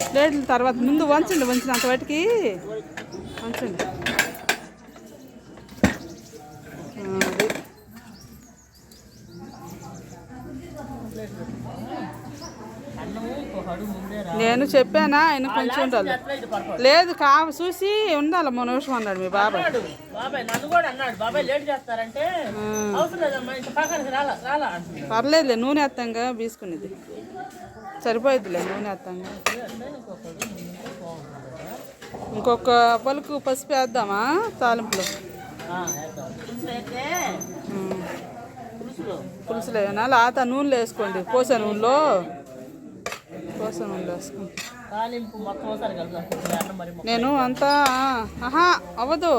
ప్లేట్లు తర్వాత ముందు వంచండి, వంచినంత వాటికి వంచండి. నేను చెప్పానా ఆయన కొంచెం ఉండాలి. లేదు చూసి ఉండాలి. మన నిమిషం అన్నాడు మీ బాబాయ్. పర్లేదులే, నూనె వేస్తాంగా బీసుకునేది సరిపోయిద్దిలే. నూనె వేస్తాంగా. ఇంకొక పలుకు పసుపు వేద్దామా తాలింపులో? పులుసులో వేయనా? లేత నూనెలో వేసుకోండి. పోసే నూనెలో వేసుకోండి. నేను అంతా అవ్వదు,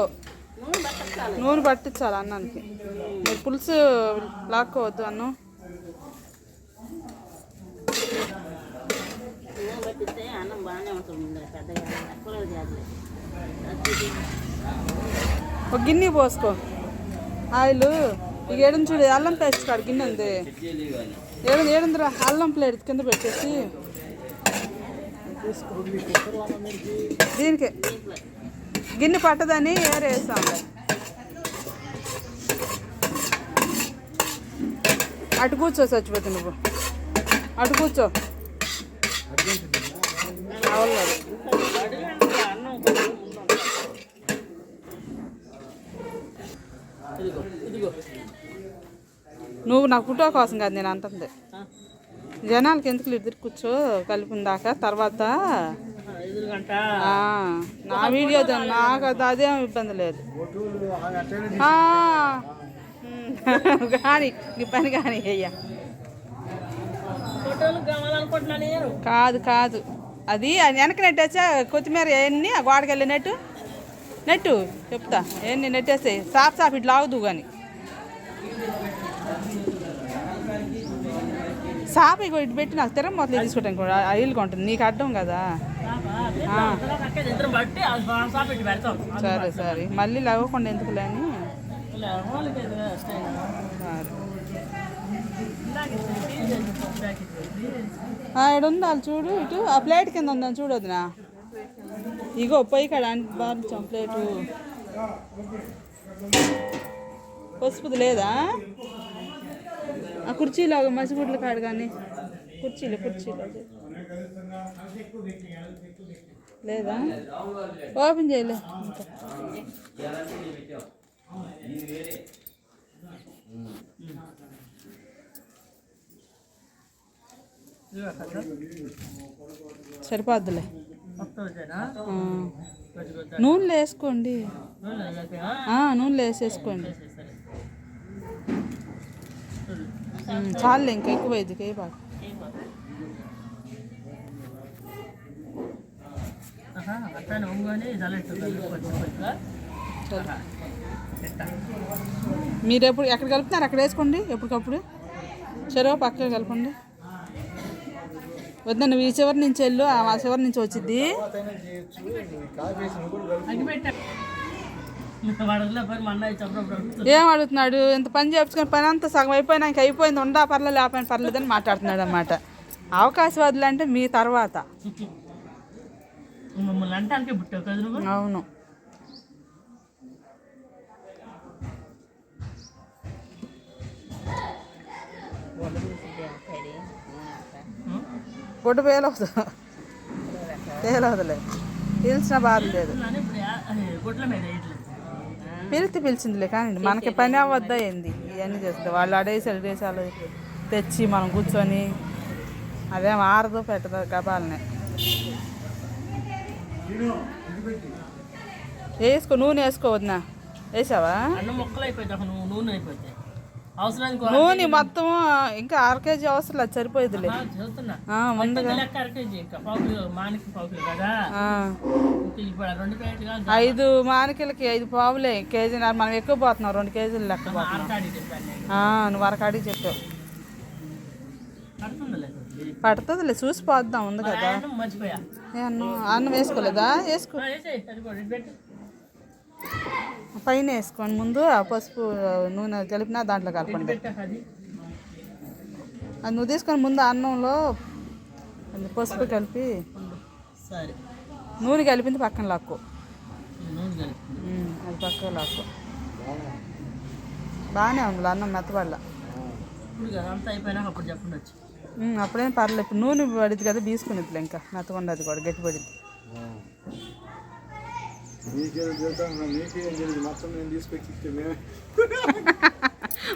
నూనె పట్టించాలి అన్నానికి. మీరు పులుసు లాక్కోవద్దు అన్నం. ఒక గిన్నె పోసుకో ఆయిల్. ఇక ఏడుంది చూడు, అల్లం పేస్ట్ కాదు గిన్నె ఉంది. ఏడుందిరా అల్లం ప్లేట్ కింద పెట్టేసి దీనికి గిన్నె పట్టదని ఏరేస్తాం. అటు కూర్చో చచ్చిపోతే నువ్వు, అటు కూర్చో. అవలేదు నువ్వు నా ఫోటో కోసం కాదు నేను అంటుంది. జనాలకి ఎందుకు ఇద్దరు కూర్చో కలిపిందాక తర్వాత నా వీడియో నాకు అదేం ఇబ్బంది లేదు. కానీ నీ పని కానీ అయ్యా కాదు అది వెనక నెట్టేసా. కొత్తిమీర ఎన్ని ఆ గోడకి వెళ్ళి నెట్టు చెప్తా. ఎన్ని నెట్టేస్తాయి సాఫ్ ఇట్లా ఆగుదు కానీ సాప ఇటు పెట్టి నాకు తిరం మొత్తం తీసుకోవడానికి కూడా ఆయిల్గా ఉంటుంది. నీకు అడ్డం కదా. సరే మళ్ళీ లేవకుండా ఎందుకులే అని. ఇక్కడ ఉందా చూడు, ఇటు ఆ ప్లేట్ కింద ఉందని చూడొద్దునా. ఇగో పొయ్యి కాడ బాగా ప్లేటు. పసుపుది లేదా ఆ కుర్చీలో మసిగుడ్లు కాడు కానీ కుర్చీలో లేదా ఓపెన్ చేయలే. సరిపోద్దులే. నూనెలో వేసుకోండి, నూనెలో వేసేసుకోండి. చాలే, ఇంకా ఎక్కువ అయింది కే బాగా. మీరు ఎప్పుడు ఎక్కడ కలుపుతున్నారు అక్కడ వేసుకోండి. ఎప్పటికప్పుడు చెరువు పక్కన కలపండి. వద్ద నువ్వు ఈ చివరి నుంచి వెళ్ళు, ఆ చివరి నుంచి వచ్చింది. ఏం అడుగుతున్నాడు? ఇంత పని చేయించుకొని పని అంతా సగం అయిపోయినా ఇంక అయిపోయింది, ఉండా పర్లేదు లేకపోయినా పర్లేదని మాట్లాడుతున్నాడు అన్నమాట. అవకాశవాదులు అంటే మీ తర్వాత. అవును, గుడ్డ పేలవుదులే, పిలిచిన బాధ లేదు. పిలిచిందిలే కానీ మనకి పని అవ్వద్దా ఏంది? ఇవన్నీ చేస్తుంది వాళ్ళు. అడేసాలు తెచ్చి మనం కూర్చొని అదేం ఆరదు పెట్టదు గబాలనే. వేసుకో, నూనె వేసుకోవద్దునా? వేసావా? నూనె మొత్తం ఇంకా 1/2 కేజీ అవసరం లేదు, సరిపోయేదిలే. ముందుగా 5 మానికలకి 5 పావులే, కేజీన్నర. మనం ఎక్కువ పోతున్నాం, 2 కేజీలు లెక్క పోతున్నాం. నువ్వు అరకాడికి చెప్పావు. పడుతుందిలే, చూసి పోద్దాం. ఉంది కదా. అన్నం వేసుకోలేదా? వేసుకో, పైన వేసుకోండి. ముందు ఆ పసుపు నూనె కలిపినా దాంట్లో కలపండి. అది నువ్వు తీసుకొని ముందు అన్నంలో పసుపు కలిపి సరే నూనె కలిపింది పక్కన లాక్కో. నూనె కలిపి అది పక్కన లాక్కో. బాగానే ఉంది అన్నం మెత్తపడలా. ఇప్పుడు అంతా అయిపోయినాక అప్పుడు చెప్పండి వచ్చి. అప్పుడేం పర్లేదు. ఇప్పుడు నూనె పడిద్ది కదా బీసుకునేదిలే, ఇంకా మెత్తకుండా అది కూడా గట్టి పడిద్ది.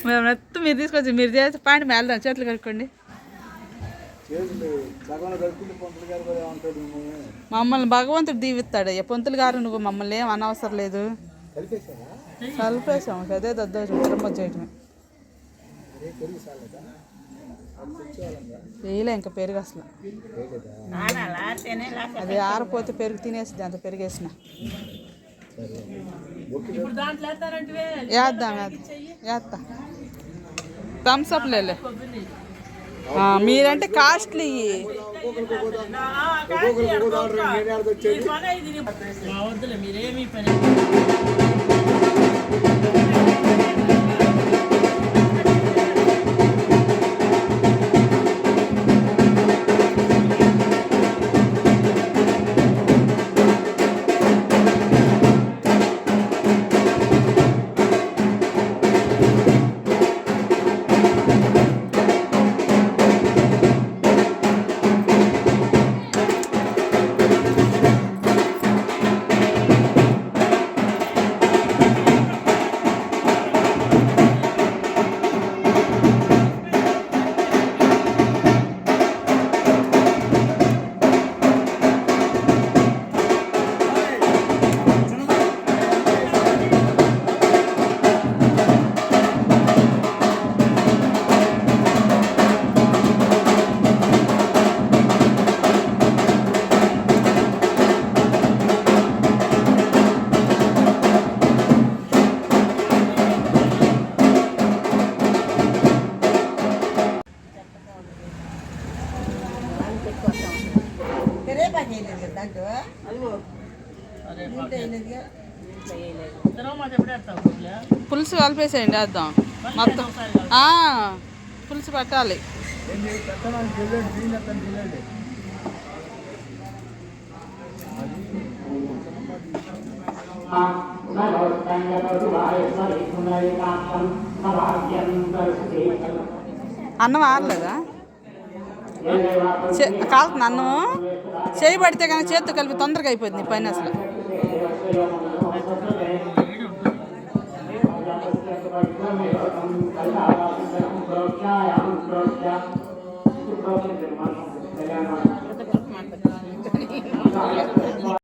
మేము మొత్తం మీరు తీసుకొచ్చి మీరు చేసి పాండి మేళదాం చేతులు కడుక్కోండి. మమ్మల్ని భగవంతుడు దీవిస్తాడు. పొంతులు గారు నువ్వు మమ్మల్ని ఏం అనవసరం లేదు. కలిపేసాము అదే దద్దోజం తిరుమల చేయటమే. వేయలే ఇంకా పెరుగు అసలు. అది ఆరిపోతే పెరుగు తినేసింది, అంత పెరిగేసిన. వేద్దాం వేస్తా. థమ్స్ అప్ లేలే. మీరంటే కాస్ట్లీ. మీరేమీ పని పులుసు కలిపేసేయండి వేద్దాం మొత్తం. పులుసు పెట్టాలి. అన్నం ఆరలేదా? కాలుతుంది అన్నం. చేయి పడితే కానీ చేతితో కలిపి తొందరగా అయిపోయింది నీ పని అసలు.